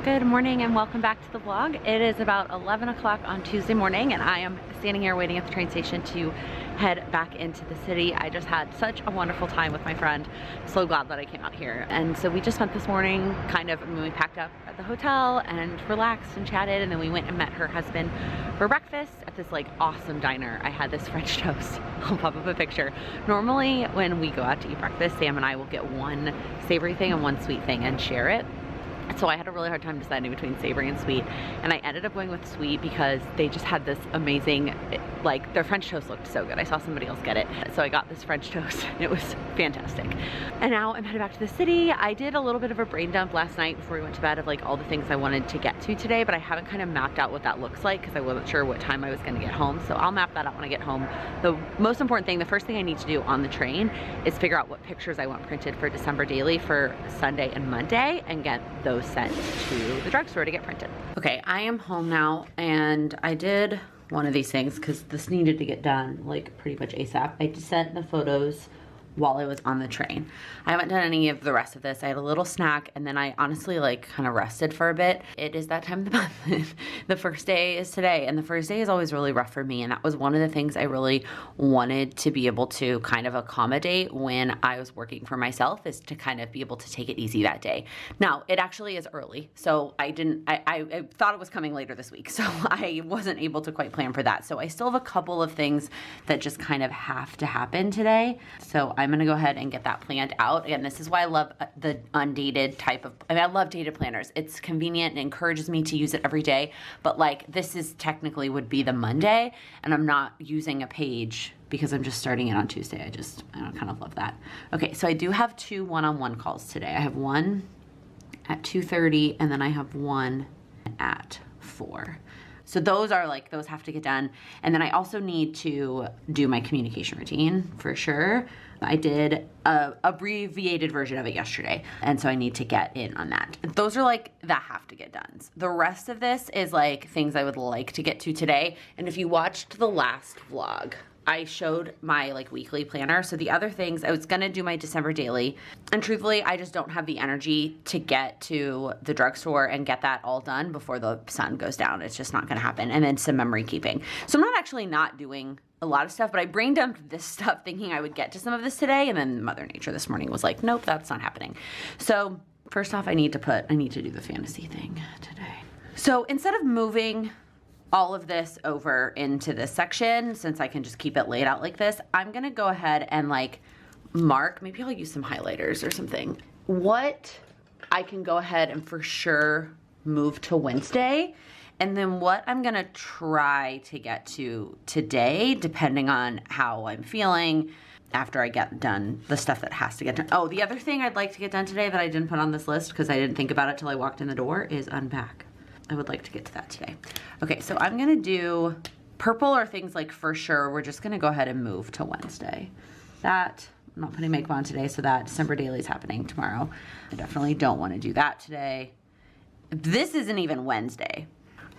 Good morning and welcome back to the vlog. It is about 11 o'clock on Tuesday morning and I am standing here waiting at the train station to head back into the city. I just had such a wonderful time with my friend. So glad that I came out here. And so we just spent this morning we packed up at the hotel and relaxed and chatted, and then we went and met her husband for breakfast at this like awesome diner. I had this French toast. I'll pop up a picture. Normally when we go out to eat breakfast, Sam and I will get one savory thing and one sweet thing and share it. So I had a really hard time deciding between savory and sweet, and I ended up going with sweet because they just had this amazing, like their French toast looked so good. I saw somebody else get it, so I got this French toast. It was fantastic. And now I'm headed back to the city. I did a little bit of a brain dump last night before we went to bed of like all the things I wanted to get to today, but I haven't kind of mapped out what that looks like because I wasn't sure what time I was going to get home. So I'll map that out when I get home. The most important thing, the first thing I need to do on the train is figure out what pictures I want printed for December daily for Sunday and Monday and get those sent to the drugstore to get printed. Okay, I am home now and I did one of these things because this needed to get done like pretty much ASAP. I just sent the photos while I was on the train. I haven't done any of the rest of this. I had a little snack and then I honestly like kind of rested for a bit. It is that time of the month. The first day is today, and the first day is always really rough for me, and that was one of the things I really wanted to be able to kind of accommodate when I was working for myself, is to kind of be able to take it easy that day. Now, it actually is early, so I thought it was coming later this week, so I wasn't able to quite plan for that. So I still have a couple of things that just kind of have to happen today. So I'm gonna go ahead and get that planned out. Again, this is why I love the undated type of, I love dated planners. It's convenient and encourages me to use it every day, but like this is technically would be the Monday, and I'm not using a page because I'm just starting it on Tuesday. I kind of love that. Okay, so I do have two one-on-one calls today. I have one at 2:30 and then I have one at 4. So those have to get done. And then I also need to do my communication routine for sure. I did a abbreviated version of it yesterday, and so I need to get in on that. Those are like that have to get done. The rest of this is like things I would like to get to today. And if you watched the last vlog, I showed my like weekly planner. So the other things, I was gonna do my December daily, and truthfully, I just don't have the energy to get to the drugstore and get that all done before the sun goes down. It's just not gonna happen. And then some memory keeping. So I'm not actually not doing a lot of stuff, but I brain dumped this stuff thinking I would get to some of this today, and then Mother Nature this morning was like, nope, that's not happening. So first off, I need to do the fantasy thing today. So instead of moving all of this over into this section, since I can just keep it laid out like this, I'm gonna go ahead and like mark, maybe I'll use some highlighters or something, what I can go ahead and for sure move to Wednesday, and then what I'm gonna try to get to today, depending on how I'm feeling after I get done the stuff that has to get done. Oh, the other thing I'd like to get done today that I didn't put on this list because I didn't think about it till I walked in the door is unpack. I would like to get to that today. Okay, so I'm gonna do purple or things like for sure. We're just gonna go ahead and move to Wednesday. That, I'm not putting makeup on today, so that December daily is happening tomorrow. I definitely don't wanna do that today. This isn't even Wednesday.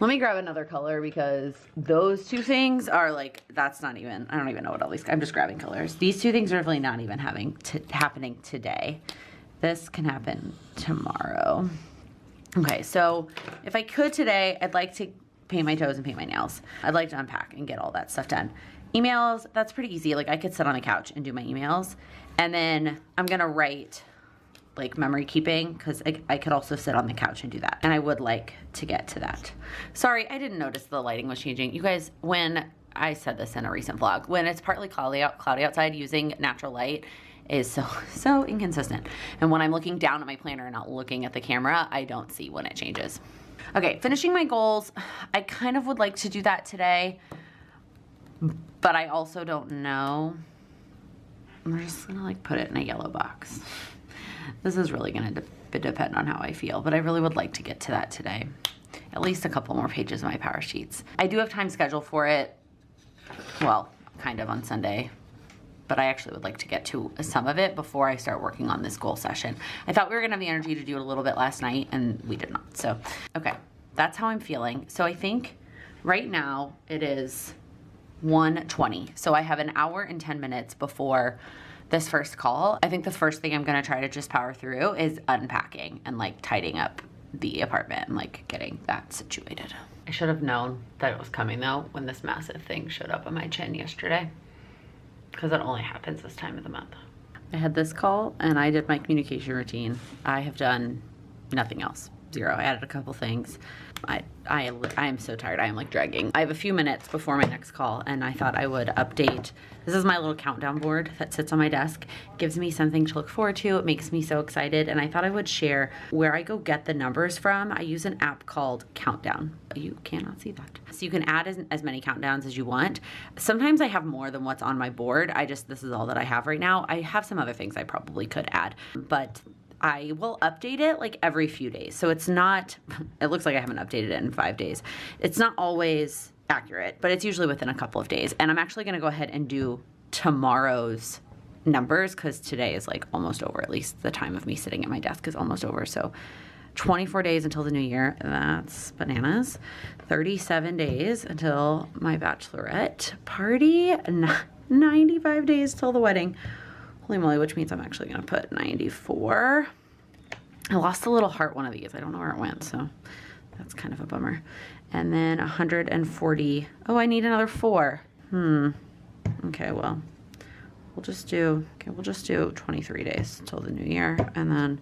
Let me grab another color because those two things are like, that's not even, I don't even know what all these, I'm just grabbing colors. These two things are really not even happening today. This can happen tomorrow. Okay, so if I could today, I'd like to paint my toes and paint my nails. I'd like to unpack and get all that stuff done. Emails, that's pretty easy. Like I could sit on the couch and do my emails. And then I'm gonna write like memory keeping because I could also sit on the couch and do that. And I would like to get to that. Sorry, I didn't notice the lighting was changing. You guys, when I said this in a recent vlog, when it's partly cloudy outside, using natural light is so inconsistent. And when I'm looking down at my planner and not looking at the camera, I don't see when it changes. Okay, finishing my goals. I kind of would like to do that today, but I also don't know. I'm just gonna like put it in a yellow box. This is really gonna depend on how I feel, but I really would like to get to that today. At least a couple more pages of my power sheets. I do have time scheduled for it, well, kind of on Sunday, but I actually would like to get to some of it before I start working on this goal session. I thought we were gonna have the energy to do it a little bit last night, and we did not. So, okay, that's how I'm feeling. So I think right now it is 1:20. So I have an hour and 10 minutes before this first call. I think the first thing I'm gonna try to just power through is unpacking and like tidying up the apartment and like getting that situated. I should have known that it was coming though when this massive thing showed up on my chin yesterday, because it only happens this time of the month. I had this call and I did my communication routine. I have done nothing else. Zero. I added a couple things. I am so tired. I am like dragging. I have a few minutes before my next call and I thought I would update. This is my little countdown board that sits on my desk. It gives me something to look forward to. It makes me so excited, and I thought I would share where I go get the numbers from. I use an app called Countdown. You cannot see that. So you can add as many countdowns as you want. Sometimes I have more than what's on my board. This is all that I have right now. I have some other things I probably could add, but I will update it like every few days. So it's not, it looks like I haven't updated it in 5 days. It's not always accurate, but it's usually within a couple of days. And I'm actually gonna go ahead and do tomorrow's numbers because today is like almost over. At least the time of me sitting at my desk is almost over. So 24 days until the new year, that's bananas. 37 days until my bachelorette party, 95 days till the wedding. Holy moly, which means I'm actually gonna put 94. I lost a little heart one of these. I don't know where it went, so that's kind of a bummer. And then 140. Oh, I need another 4. Okay, well, we'll just do 23 days till the new year. And then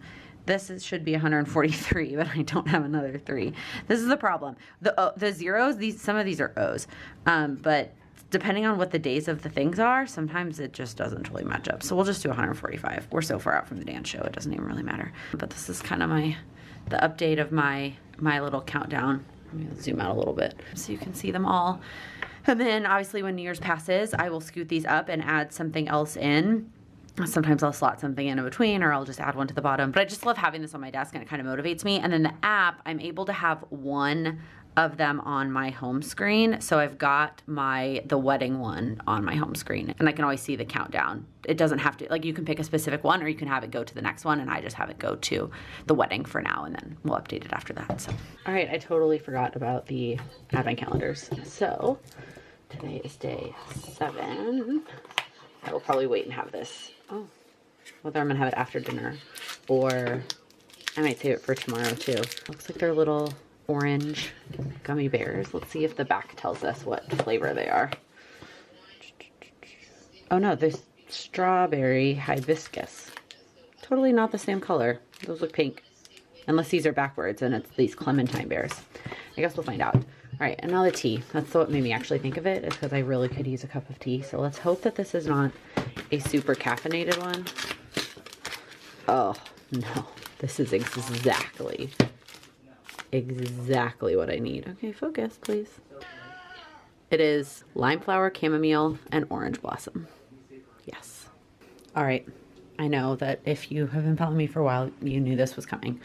should be 143, but I don't have another 3. This is the problem. The zeros, some of these are O's, but depending on what the days of the things are, sometimes it just doesn't really match up. So we'll just do 145. We're so far out from the dance show, it doesn't even really matter. But this is kind of the update of my little countdown. Let me zoom out a little bit so you can see them all. And then obviously when New Year's passes, I will scoot these up and add something else in. Sometimes I'll slot something in between, or I'll just add one to the bottom. But I just love having this on my desk and it kind of motivates me. And then the app, I'm able to have one of them on my home screen. So I've got the wedding one on my home screen and I can always see the countdown. It doesn't have to, like, you can pick a specific one or you can have it go to the next one, and I just have it go to the wedding for now, and then we'll update it after that. So, all right, I totally forgot about the advent calendars. So today is day 7. I will probably wait and have this. Oh, whether I'm gonna have it after dinner or I might save it for tomorrow too. Looks like they're little orange gummy bears. Let's see if the back tells us what flavor they are. Oh no, there's strawberry hibiscus. Totally not the same color. Those look pink. Unless these are backwards and it's these clementine bears. I guess we'll find out. All right, and now the tea. That's what made me actually think of it, is because I really could use a cup of tea. So let's hope that this is not a super caffeinated one. Oh no, this is exactly what I need. Okay, focus, please. It is lime flower, chamomile, and orange blossom. Yes. All right. I know that if you have been following me for a while, you knew this was coming.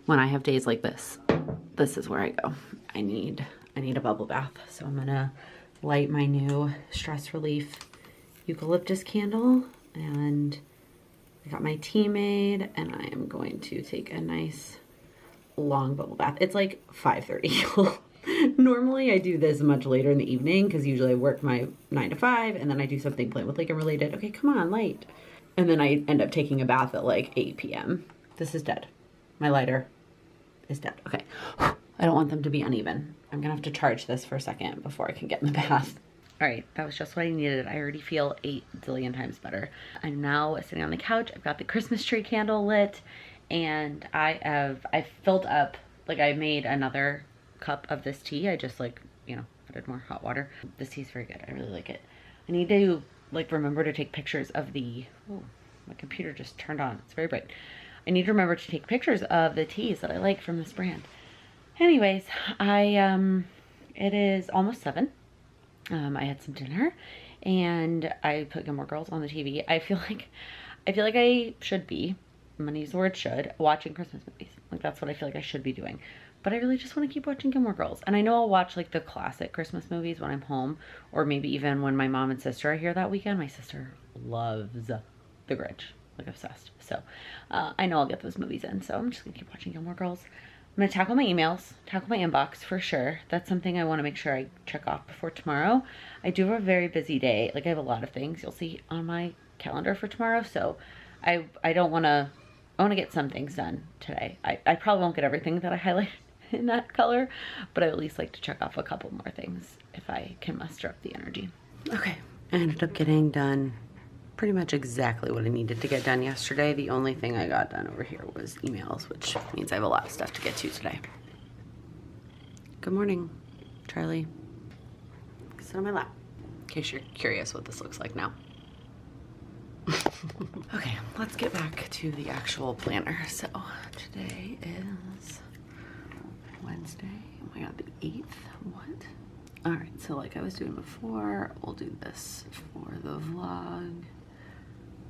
When I have days like this is where I go. I need a bubble bath. So I'm gonna light my new stress relief eucalyptus candle, and I got my tea made, and I am going to take a nice long bubble bath. It's like 5:30. Normally I do this much later in the evening because usually I work my 9 to 5 and then I do something PlanwithLaken related. Okay, come on, light. And then I end up taking a bath at like 8 p.m. This is dead. My lighter is dead. Okay. I don't want them to be uneven. I'm gonna have to charge this for a second before I can get in the bath. All right, that was just what I needed. I already feel 8 zillion times better. I'm now sitting on the couch. I've got the Christmas tree candle lit, and I filled up, like I made another cup of this tea. I just added more hot water. This tea is very good. I really like it. I need to remember to take pictures of oh, my computer just turned on. It's very bright. I need to remember to take pictures of the teas that I like from this brand. Anyways, it is almost 7. I had some dinner and I put Gilmore Girls on the TV. I feel like I should be, I'm gonna use the word should, watching Christmas movies. Like that's what I feel like I should be doing. But I really just want to keep watching Gilmore Girls. And I know I'll watch like the classic Christmas movies when I'm home, or maybe even when my mom and sister are here that weekend. My sister loves The Grinch, like obsessed. So I know I'll get those movies in. So I'm just gonna keep watching Gilmore Girls. I'm gonna tackle my emails, tackle my inbox for sure. That's something I want to make sure I check off before tomorrow. I do have a very busy day. Like I have a lot of things you'll see on my calendar for tomorrow. So I don't want to I want to get some things done today. I probably won't get everything that I highlighted in that color, but I at least like to check off a couple more things if I can muster up the energy. Okay, I ended up getting done pretty much exactly what I needed to get done yesterday. The only thing I got done over here was emails, which means I have a lot of stuff to get to today. Good morning, Charlie. Sit on my lap, in case you're curious what this looks like now. Okay, let's get back to the actual planner. So today is Wednesday. Oh my god, the 8th. What? All right, so like I was doing before, we'll do this for the vlog.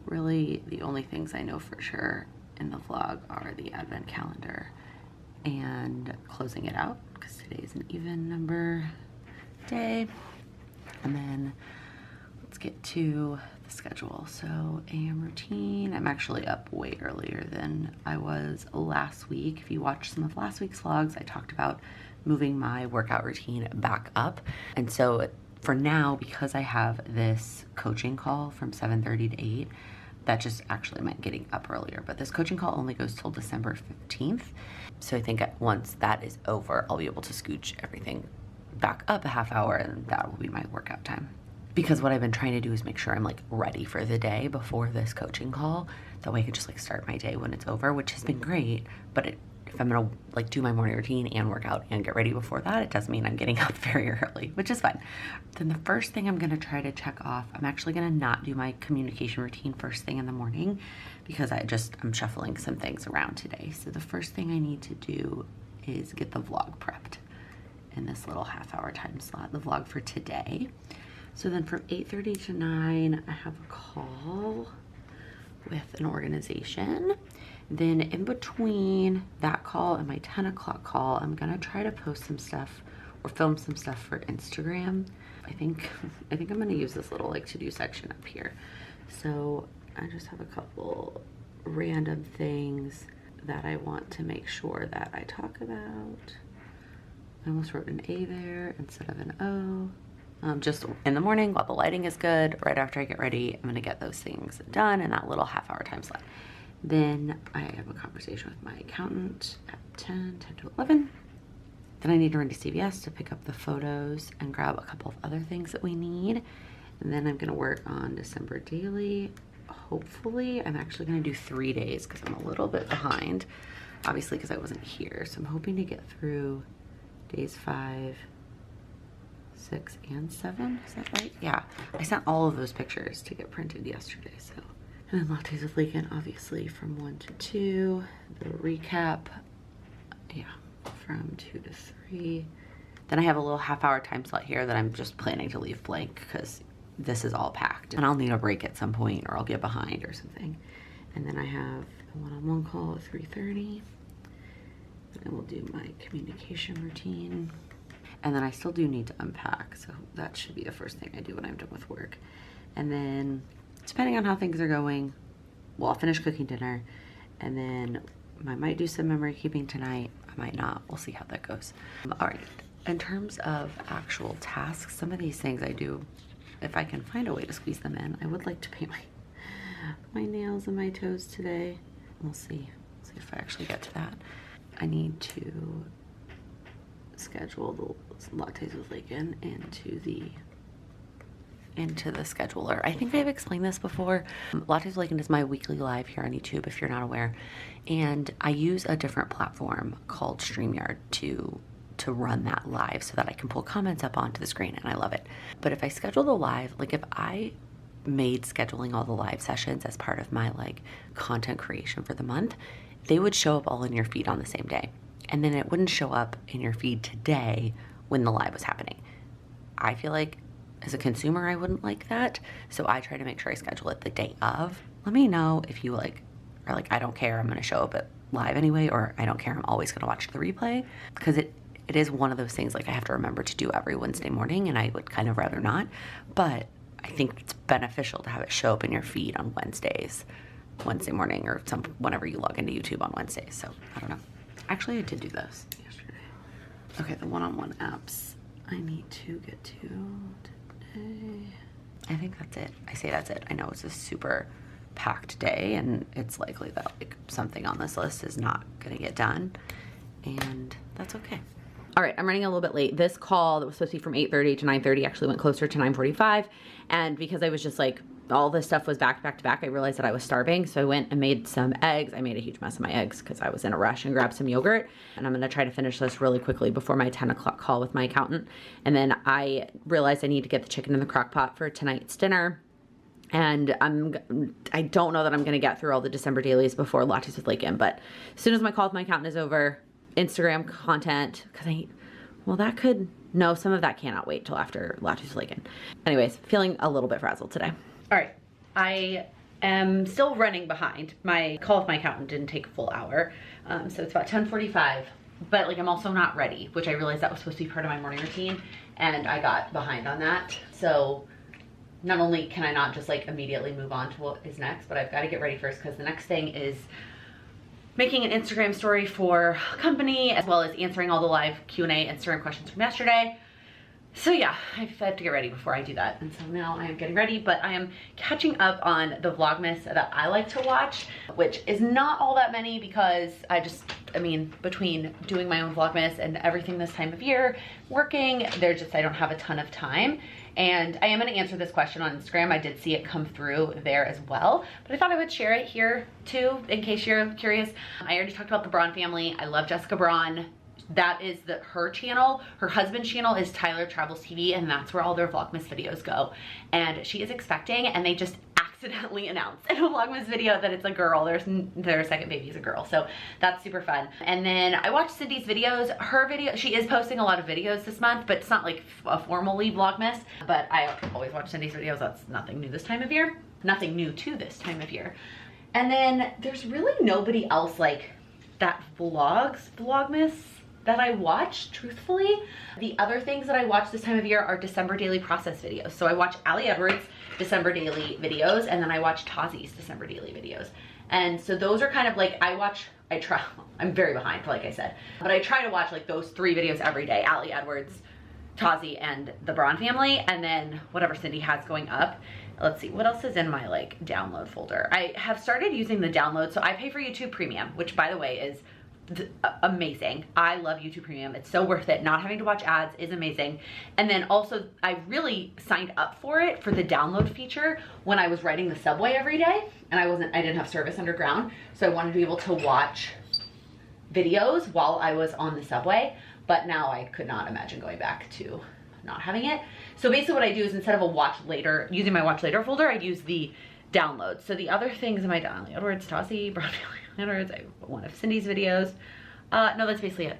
Really, the only things I know for sure in the vlog are the advent calendar and closing it out, because today is an even number day. And then let's get to the schedule. So AM routine, I'm actually up way earlier than I was last week. If you watched some of last week's vlogs, I talked about moving my workout routine back up. And so for now, because I have this coaching call from 7:30 to 8, that just actually meant getting up earlier. But this coaching call only goes till December 15th. So I think once that is over, I'll be able to scooch everything back up a half hour, and that will be my workout time. Because what I've been trying to do is make sure I'm like ready for the day before this coaching call. That way I can just like start my day when it's over, which has been great. But if I'm gonna like do my morning routine and work out and get ready before that, it does mean I'm getting up very early, which is fine. Then the first thing I'm gonna try to check off, I'm actually gonna not do my communication routine first thing in the morning, because I'm shuffling some things around today. So the first thing I need to do is get the vlog prepped in this little half-hour time slot, the vlog for today. So then from 8:30 to 9, I have a call with an organization. Then in between that call and my 10 o'clock call, I'm gonna try to post some stuff or film some stuff for Instagram. I think I'm gonna use this little like to-do section up here. So I just have a couple random things that I want to make sure that I talk about. I almost wrote an A there instead of an O. Just in the morning while the lighting is good, right after I get ready, I'm gonna get those things done in that little half-hour time slot. Then I have a conversation with my accountant at 10 to 11. Then I need to run to CVS to pick up the photos and grab a couple of other things that we need. And then I'm gonna work on December daily. Hopefully, I'm actually gonna do 3 days because I'm a little bit behind, obviously because I wasn't here. So I'm hoping to get through days 5, 6, and 7, is that right? Yeah, I sent all of those pictures to get printed yesterday, so. And then Lattes with Laken, obviously from 1 to 2, the recap, yeah, from 2 to 3. Then I have a little half-hour time slot here that I'm just planning to leave blank because this is all packed. And I'll need a break at some point or I'll get behind or something. And then I have a one-on-one call at 3:30. And we'll do my communication routine. And then I still do need to unpack, so that should be the first thing I do when I'm done with work. And then, depending on how things are going, well, I'll finish cooking dinner, and then I might do some memory keeping tonight. I might not. We'll see how that goes. All right. In terms of actual tasks, some of these things I do, if I can find a way to squeeze them in. I would like to paint my nails and my toes today. We'll see. See if I actually get to that. I need to schedule the Lattes with Laken into the scheduler. I think I've explained this before. Lattes with Laken is my weekly live here on YouTube, if you're not aware. And I use a different platform called StreamYard to run that live so that I can pull comments up onto the screen, and I love it. But if I schedule the live, like if I made scheduling all the live sessions as part of my like content creation for the month, they would show up all in your feed on the same day. And then it wouldn't show up in your feed today when the live was happening. I feel like as a consumer, I wouldn't like that. So I try to make sure I schedule it the day of. Let me know if you like are like, I don't care, I'm gonna show up at live anyway, or I don't care, I'm always gonna watch the replay. Because it is one of those things like I have to remember to do every Wednesday morning, and I would kind of rather not. But I think it's beneficial to have it show up in your feed on Wednesday morning, or whenever you log into YouTube on Wednesdays. So I don't know. Actually, I did do those yesterday. Okay, the one-on-one apps I need to get to today. I think that's it. I say that's it. I know it's a super packed day, and it's likely that like something on this list is not gonna get done, and that's okay. All right, I'm running a little bit late. This call that was supposed to be from 8:30 to 9:30 actually went closer to 9:45, and because I was just like, all this stuff was back to back, I realized that I was starving, so I went and made some eggs. I made a huge mess of my eggs because I was in a rush, and grabbed some yogurt, and I'm gonna try to finish this really quickly before my 10 o'clock call with my accountant. And then I realized I need to get the chicken in the crock pot for tonight's dinner. And I don't know that I'm gonna get through all the December dailies before Lattes with Laken, but as soon as my call with my accountant is over, Instagram content, no, some of that cannot wait till after Lattes with Laken. Anyways, feeling a little bit frazzled today. All right, I am still running behind. My call with my accountant didn't take a full hour, so it's about 10:45, but like I'm also not ready, which I realized that was supposed to be part of my morning routine, and I got behind on that. So not only can I not just like immediately move on to what is next, but I've got to get ready first, because the next thing is making an Instagram story for company, as well as answering all the live Q&A Instagram questions from yesterday. So yeah, I have to get ready before I do that. And so now I am getting ready, but I am catching up on the Vlogmas that I like to watch, which is not all that many, because I mean, between doing my own Vlogmas and everything this time of year, working, I don't have a ton of time. And I am gonna answer this question on Instagram. I did see it come through there as well, but I thought I would share it here too, in case you're curious. I already talked about the Braun family. I love Jessica Braun. That is her channel. Her husband's channel is Tyler Travels TV, and that's where all their Vlogmas videos go. And she is expecting, and they just accidentally announced in a Vlogmas video that it's a girl. Their second baby is a girl, so that's super fun. And then I watched Cindy's videos. Her video, she is posting a lot of videos this month, but it's not like a formally Vlogmas. But I always watch Cindy's videos. That's nothing new this time of year. Nothing new to this time of year. And then there's really nobody else like that Vlogmas that I watch, truthfully. The other things that I watch this time of year are December daily process videos. So I watch Ali Edwards' December daily videos, and then I watch Tazi's December daily videos. And so those are kind of like, I'm very behind, like I said, but I try to watch like those 3 videos every day: Ali Edwards, Tazi, and the Braun family, and then whatever Cindy has going up. Let's see, what else is in my like download folder? I have started using the download. So I pay for YouTube Premium, which by the way is amazing. I love YouTube Premium. It's so worth it. Not having to watch ads is amazing. And then also I really signed up for it for the download feature when I was riding the subway every day, and I didn't have service underground, so I wanted to be able to watch videos while I was on the subway. But now I could not imagine going back to not having it. So basically what I do is, instead of using my watch later folder, I use the download. So the other things in my download, Edwards, Tazi, Braun Edwards, I have one of Cindy's videos. No, that's basically it.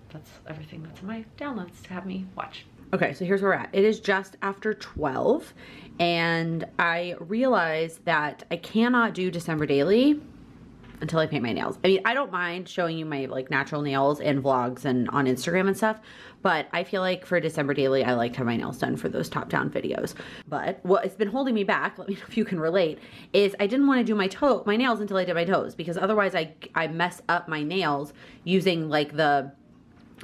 That's everything that's in my downloads to have me watch. Okay, so here's where we're at. It is just after 12, and I realized that I cannot do December daily until I paint my nails. I mean, I don't mind showing you my like natural nails in vlogs and on Instagram and stuff, but I feel like for December daily, I like to have my nails done for those top-down videos. But what's been holding me back, let me know if you can relate, is I didn't want to do my nails until I did my toes, because otherwise I mess up my nails using like the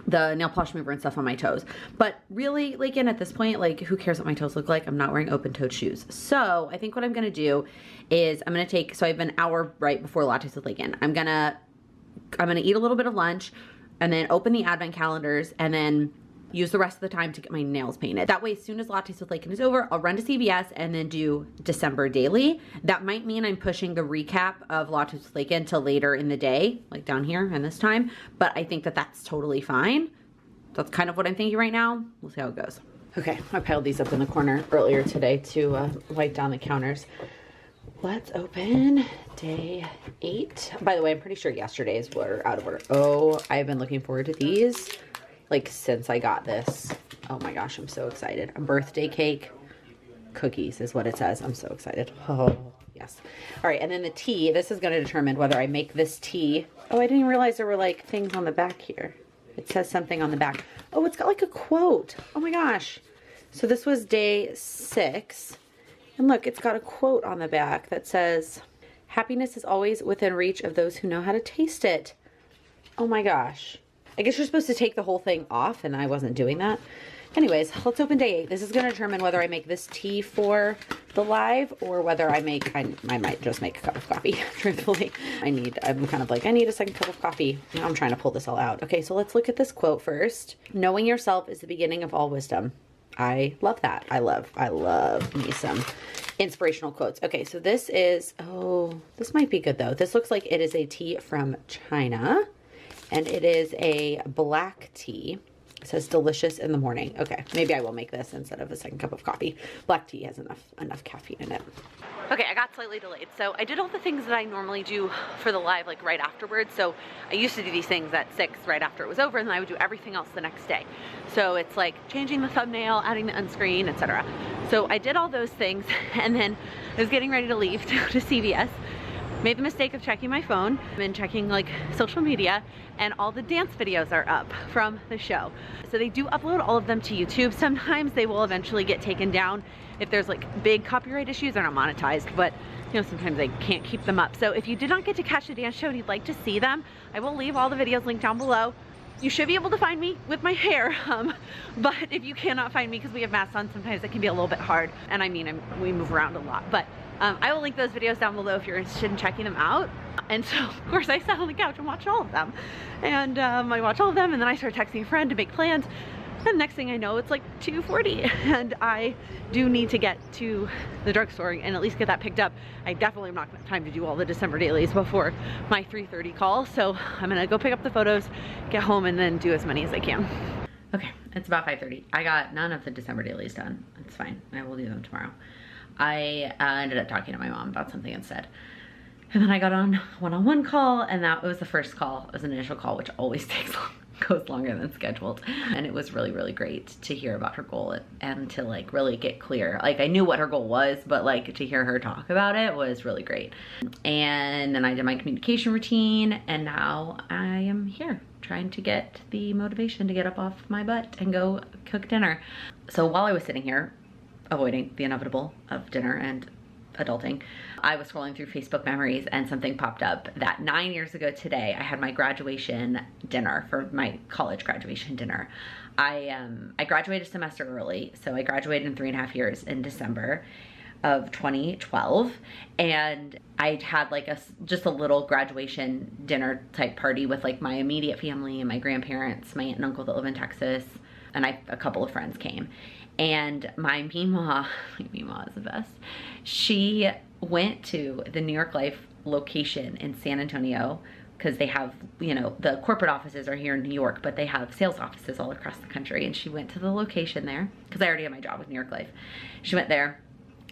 nail polish remover and stuff on my toes. But really, Laken, at this point, like, who cares what my toes look like? I'm not wearing open-toed shoes. So I think what I'm gonna do is so I have an hour right before Lattes with Laken. I'm gonna eat a little bit of lunch, and then open the advent calendars, and then use the rest of the time to get my nails painted. That way, as soon as Lattes with Laken is over, I'll run to CVS and then do December daily. That might mean I'm pushing the recap of Lattes with Laken till later in the day, like down here and this time, but I think that that's totally fine. That's kind of what I'm thinking right now. We'll see how it goes. Okay, I piled these up in the corner earlier today to wipe down the counters. Let's open day 8. By the way, I'm pretty sure yesterday's were out of order. Oh, I've been looking forward to these like since I got this. Oh my gosh, I'm so excited. A birthday cake cookies is what it says. I'm so excited. Oh yes. All right, and then the tea. This is going to determine whether I make this tea. Oh, I didn't even realize there were like things on the back here. It says something on the back. Oh, it's got like a quote. Oh my gosh. So this was day 6. And look, it's got a quote on the back that says, "Happiness is always within reach of those who know how to taste it." Oh my gosh. I guess you're supposed to take the whole thing off, and I wasn't doing that. Anyways, let's open day 8. This is going to determine whether I make this tea for the live or whether I might just make a cup of coffee, truthfully. I'm kind of like, I need a second cup of coffee. Now I'm trying to pull this all out. Okay, so let's look at this quote first. Knowing yourself is the beginning of all wisdom. I love that. I love me some inspirational quotes. Okay, so this is, oh, this might be good though. This looks like it is a tea from China, and it is a black tea. It says delicious in the morning. Okay, maybe I will make this instead of a second cup of coffee. Black tea has enough caffeine in it. Okay, I got slightly delayed. So I did all the things that I normally do for the live, like right afterwards. So I used to do these things at 6 right after it was over, and then I would do everything else the next day. So it's like changing the thumbnail, adding the unscreen, etc. So I did all those things, and then I was getting ready to leave to go to CVS. Made the mistake of checking my phone and checking like social media, and all the dance videos are up from the show. So they do upload all of them to YouTube. Sometimes they will eventually get taken down if there's like big copyright issues. They're not monetized, but you know, sometimes they can't keep them up. So if you did not get to catch the dance show and you'd like to see them, I will leave all the videos linked down below. You should be able to find me with my hair, but if you cannot find me because we have masks on, sometimes it can be a little bit hard. And I mean, we move around a lot, but I will link those videos down below if you're interested in checking them out. And so, of course, I sat on the couch and watched all of them. And I watched all of them, and then I started texting a friend to make plans. And next thing I know, it's like 2:40, and I do need to get to the drugstore and at least get that picked up. I definitely am not gonna have time to do all the December dailies before my 3:30 call. So I'm gonna go pick up the photos, get home, and then do as many as I can. Okay, it's about 5:30. I got none of the December dailies done. It's fine, I will do them tomorrow. I ended up talking to my mom about something instead. And then I got on a one-on-one call, and that was the first call. It was an initial call, which always goes longer than scheduled. And it was really, really great to hear about her goal and to like really get clear. Like I knew what her goal was, but like to hear her talk about it was really great. And then I did my communication routine, and now I am here trying to get the motivation to get up off my butt and go cook dinner. So while I was sitting here, avoiding the inevitable of dinner and adulting, I was scrolling through Facebook memories, and something popped up that 9 years ago today, I had my graduation dinner for my college graduation dinner. I graduated a semester early, so I graduated in 3.5 years in December of 2012, and I had like just a little graduation dinner type party with like my immediate family and my grandparents, my aunt and uncle that live in Texas, and a couple of friends came. And my Mima is the best. She went to the New York Life location in San Antonio because they have, you know, the corporate offices are here in New York, but they have sales offices all across the country. And she went to the location there because I already had my job with New York Life. She went there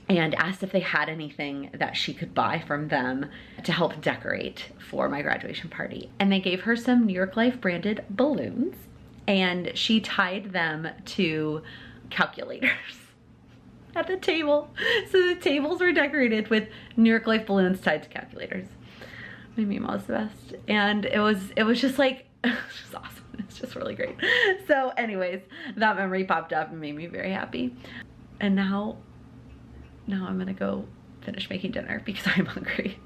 and asked if they had anything that she could buy from them to help decorate for my graduation party. And they gave her some New York Life branded balloons, and she tied them to calculators at the table. So the tables were decorated with New York Life balloons tied to calculators. My Mima was the best. And it was just like, it's just awesome. It's just really great. So anyways, that memory popped up and made me very happy. And now I'm gonna go finish making dinner because I'm hungry.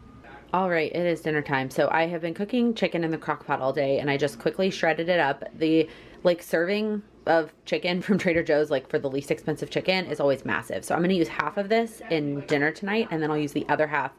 All right, it is dinner time. So I have been cooking chicken in the crock pot all day, and I just quickly shredded it up. The like serving of chicken from Trader Joe's, like for the least expensive chicken, is always massive. So I'm gonna use half of this in dinner tonight, and then I'll use the other half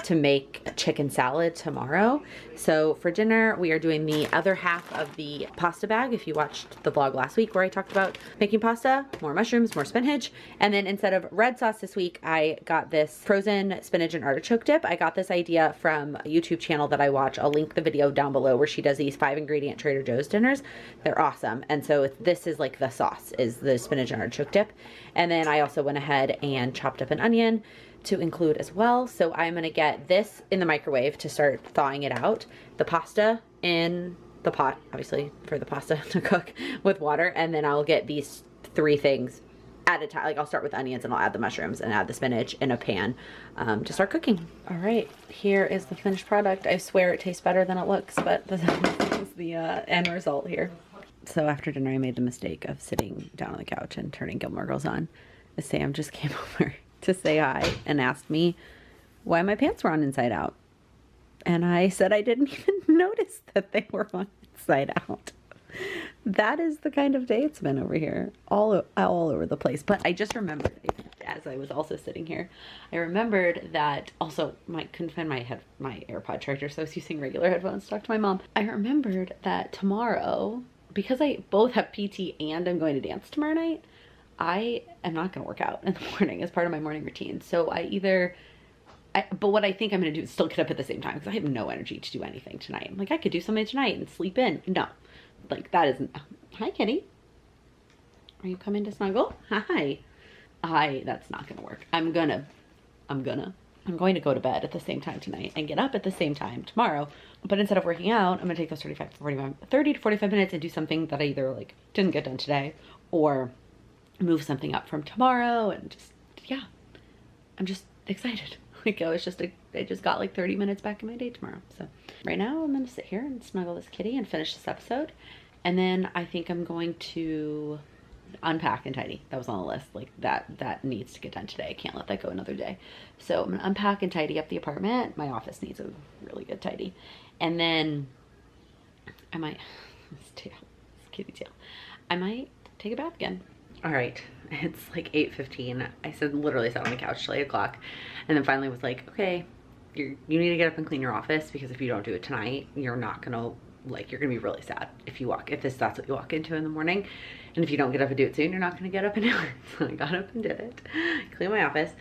to make a chicken salad tomorrow. So for dinner, we are doing the other half of the pasta bag. If you watched the vlog last week where I talked about making pasta, more mushrooms, more spinach. And then instead of red sauce this week, I got this frozen spinach and artichoke dip. I got this idea from a YouTube channel that I watch. I'll link the video down below where she does these 5-ingredient Trader Joe's dinners. They're awesome. And so this is like the sauce, is the spinach and artichoke dip. And then I also went ahead and chopped up an onion to include as well. So I'm gonna get this in the microwave to start thawing it out. The pasta in the pot, obviously for the pasta to cook with water. And then I'll get these 3 things at a time. Like I'll start with onions and I'll add the mushrooms and add the spinach in a pan to start cooking. All right, here is the finished product. I swear it tastes better than it looks, but this is the end result here. So after dinner, I made the mistake of sitting down on the couch and turning Gilmore Girls on. Sam just came over to say hi and asked me why my pants were on inside out. And I said I didn't even notice that they were on inside out. That is the kind of day it's been over here. All over the place. But I just remembered, as as I was also sitting here, I remembered that also couldn't find my AirPod charger, so I was using regular headphones to talk to my mom. I remembered that tomorrow, because I both have PT and I'm going to dance tomorrow night, I am not going to work out in the morning as part of my morning routine. So but what I think I'm going to do is still get up at the same time, because I have no energy to do anything tonight. I'm like, I could do something tonight and sleep in. No, like that isn't. Hi, kitty. Are you coming to snuggle? Hi. That's not going to work. I'm going to go to bed at the same time tonight and get up at the same time tomorrow. But instead of working out, I'm going to take those 30 to 45 minutes and do something that I either like didn't get done today, or move something up from tomorrow. And just, yeah, I'm just excited. Like I just got like 30 minutes back in my day tomorrow. So right now I'm gonna sit here and snuggle this kitty and finish this episode. And then I think I'm going to unpack and tidy. That was on the list. Like that needs to get done today. I can't let that go another day. So I'm gonna unpack and tidy up the apartment. My office needs a really good tidy. And then I might, this kitty tail, I might take a bath again. All right, it's like 8:15. I literally sat on the couch till 8 o'clock, and then finally was like, okay, you need to get up and clean your office, because if you don't do it tonight, you're not gonna, like, you're gonna be really sad if that's what you walk into in the morning. And if you don't get up and do it soon, you're not gonna get up and do it. So I got up and did it, cleaned my office,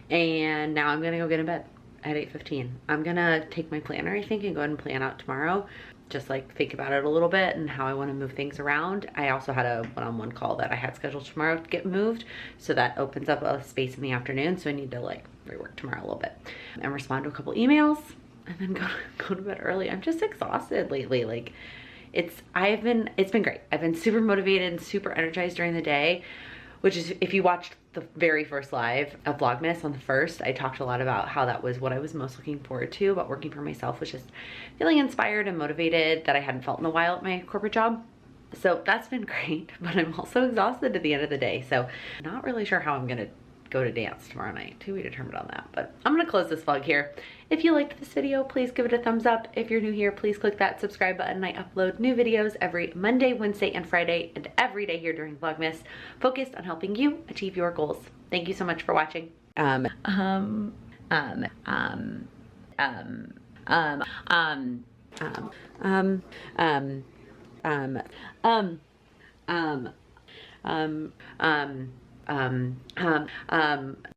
and now I'm gonna go get in bed at 8:15. I'm gonna take my planner, I think, and go ahead and plan out tomorrow. Just like think about it a little bit and how I want to move things around. I also had a one-on-one call that I had scheduled tomorrow to get moved, so that opens up a space in the afternoon. So I need to like rework tomorrow a little bit and respond to a couple emails, and then go to bed early. I'm just exhausted lately. Like it's been great. I've been super motivated and super energized during the day, which is, if you watched the very first live of Vlogmas on the 1st, I talked a lot about how that was what I was most looking forward to about working for myself, was just feeling inspired and motivated that I hadn't felt in a while at my corporate job. So that's been great, but I'm also exhausted at the end of the day. So not really sure how I'm gonna go to dance tomorrow night. To be determined on that, but I'm gonna close this vlog here. If you liked this video, please give it a thumbs up. If you're new here, please click that subscribe button. I upload new videos every Monday, Wednesday, and Friday, and every day here during Vlogmas, focused on helping you achieve your goals. Thank you so much for watching.